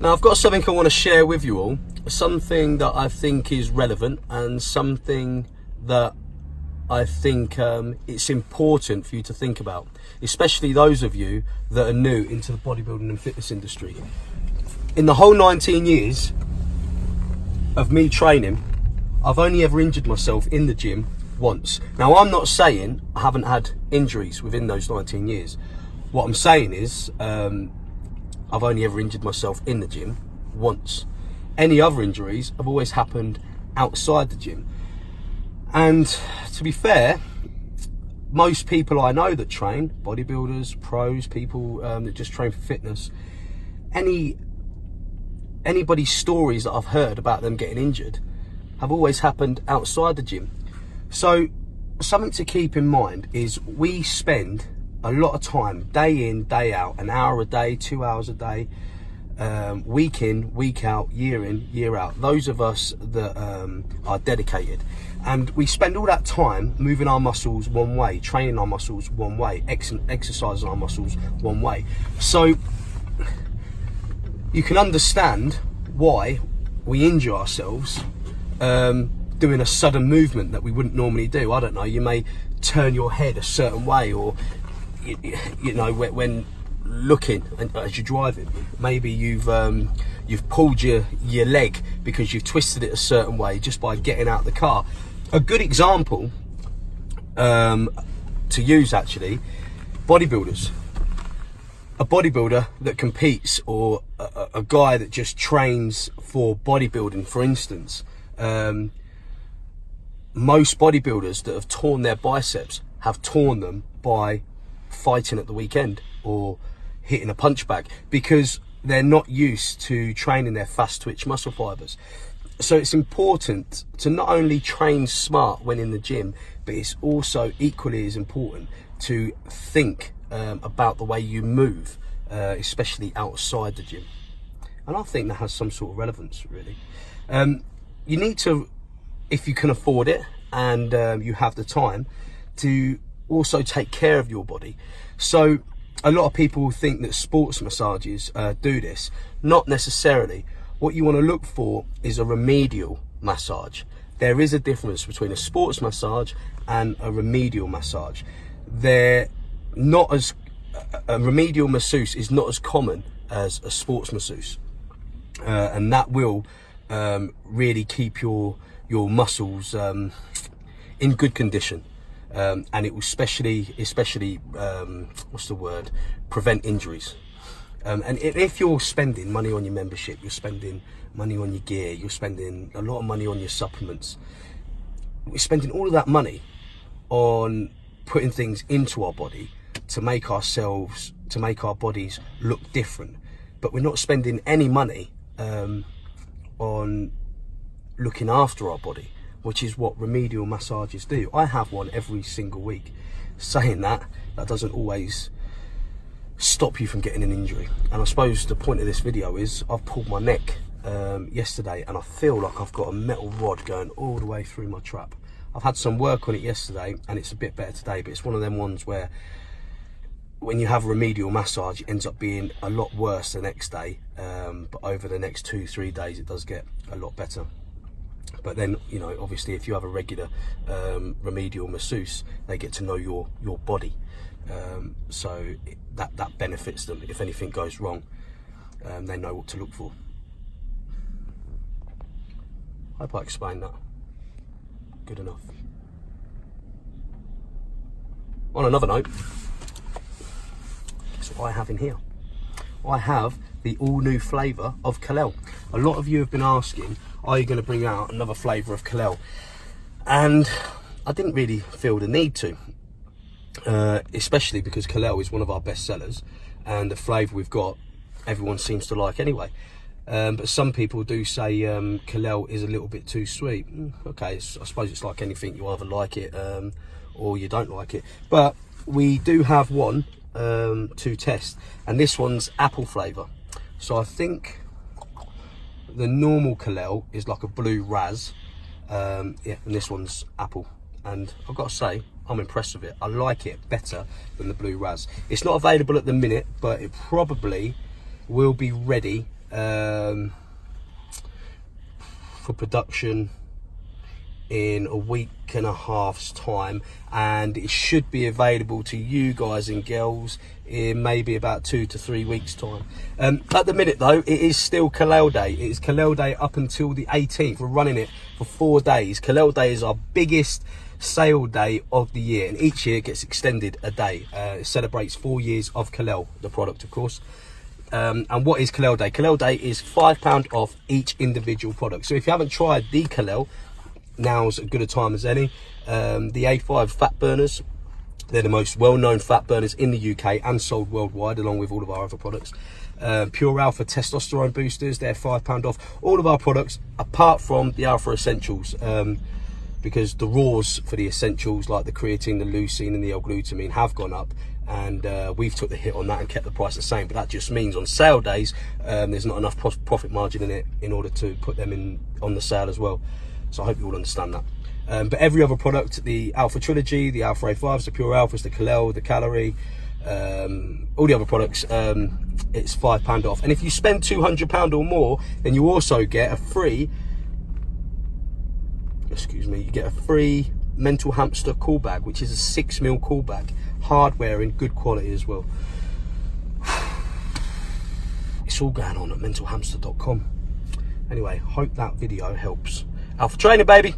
Now I've got something I want to share with you all, something that I think is relevant and something that I think it's important for you to think about, especially those of you that are new into the bodybuilding and fitness industry. In the whole 19 years of me training, I've only ever injured myself in the gym once. Now I'm not saying I haven't had injuries within those 19 years. What I'm saying is I've only ever injured myself in the gym once. Any other injuries have always happened outside the gym. And to be fair, most people I know that train, bodybuilders, pros, people that just train for fitness, anybody's stories that I've heard about them getting injured have always happened outside the gym. So something to keep in mind is we spend a lot of time, day in, day out, an hour a day, 2 hours a day, week in, week out, year in, year out. Those of us that are dedicated. And we spend all that time moving our muscles one way, training our muscles one way, exercising our muscles one way. So you can understand why we injure ourselves doing a sudden movement that we wouldn't normally do. I don't know, you may turn your head a certain way, or you know, when looking as you're driving, maybe you've pulled your leg because you've twisted it a certain way just by getting out of the car. A good example to use, actually, bodybuilders. A bodybuilder that competes, or a guy that just trains for bodybuilding, for instance, most bodybuilders that have torn their biceps have torn them by fighting at the weekend or hitting a punch bag, because they're not used to training their fast twitch muscle fibers. So it's important to not only train smart when in the gym, but it's also equally as important to think about the way you move, especially outside the gym. And I think that has some sort of relevance, really. You need to, if you can afford it and you have the time, to also take care of your body. So a lot of people think that sports massages do this. Not necessarily. What you want to look for is a remedial massage. There is a difference between a sports massage and a remedial massage. They're not as, a remedial masseuse is not as common as a sports masseuse, and that will really keep your muscles in good condition. And it will especially what's the word, prevent injuries. And if you're spending money on your membership, you're spending money on your gear, you're spending a lot of money on your supplements, we're spending all of that money on putting things into our body to make our bodies look different, but we're not spending any money on looking after our body, which is what remedial massages do. I have one every single week. Saying that doesn't always stop you from getting an injury. And I suppose the point of this video is I've pulled my neck yesterday, and I feel like I've got a metal rod going all the way through my trap. I've had some work on it yesterday and it's a bit better today, but it's one of them ones where when you have a remedial massage, it ends up being a lot worse the next day, but over the next 2-3 days it does get a lot better. But then, you know, obviously if you have a regular remedial masseuse, they get to know your body, so that benefits them. If anything goes wrong, they know what to look for. I hope I explained that good enough. On another note, that's what I have in here. I have the all new flavour of Kalel. A lot of you have been asking, are you going to bring out another flavour of Kalel? And I didn't really feel the need to, especially because Kalel is one of our best sellers, and the flavour we've got, everyone seems to like anyway. But some people do say Kalel is a little bit too sweet. Okay, I suppose it's like anything, you either like it or you don't like it. But we do have one to test, and this one's apple flavour. So I think the normal Kalel is like a blue raz, yeah, and this one's apple. And I've got to say, I'm impressed with it. I like it better than the blue raz. It's not available at the minute, but it probably will be ready for production in a week and a half's time, and it should be available to you guys and girls in maybe about 2 to 3 weeks time. At the minute though, it is still Kalel Day. It is Kalel Day up until the 18th. We're running it for 4 days. Kalel Day is our biggest sale day of the year, and each year it gets extended a day. It celebrates 4 years of Kalel, the product of course. And what is Kalel Day? Kalel Day is £5 off each individual product. So if you haven't tried the Kalel, now's as good a time as any. The A5 fat burners, they're the most well-known fat burners in the UK and sold worldwide, along with all of our other products. Pure Alpha testosterone boosters, they're £5 off all of our products apart from the Alpha Essentials, because the raws for the essentials like the creatine, the leucine and the L-glutamine have gone up, and we've took the hit on that and kept the price the same. But that just means on sale days there's not enough profit margin in it in order to put them in on the sale as well. So I hope you all understand that. But every other product, the Alpha Trilogy, the Alpha A5s, the Pure Alphas, the Kalel, the Calorie, all the other products, it's £5 off. And if you spend £200 or more, then you also get a free, you get a free Mental Hamster cool bag, which is a 6mm cool bag, hardware in good quality as well. It's all going on at mentalhamster.com. Anyway, hope that video helps. Alpha training, baby.